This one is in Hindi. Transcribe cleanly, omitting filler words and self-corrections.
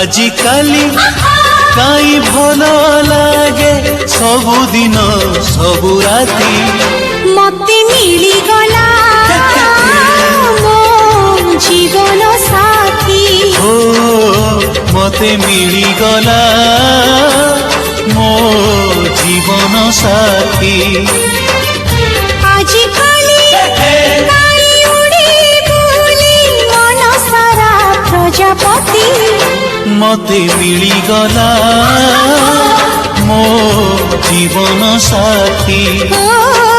आजिकाली काई भल लागे सबुदिन सबु राती मते मिली गला मो जीवन साथी हो मते मिली गला मो जीवन साथी आजिकाली काई उड़ी बुली मन सारा प्रजापति मते मिली गला मो जीवन साथी ओ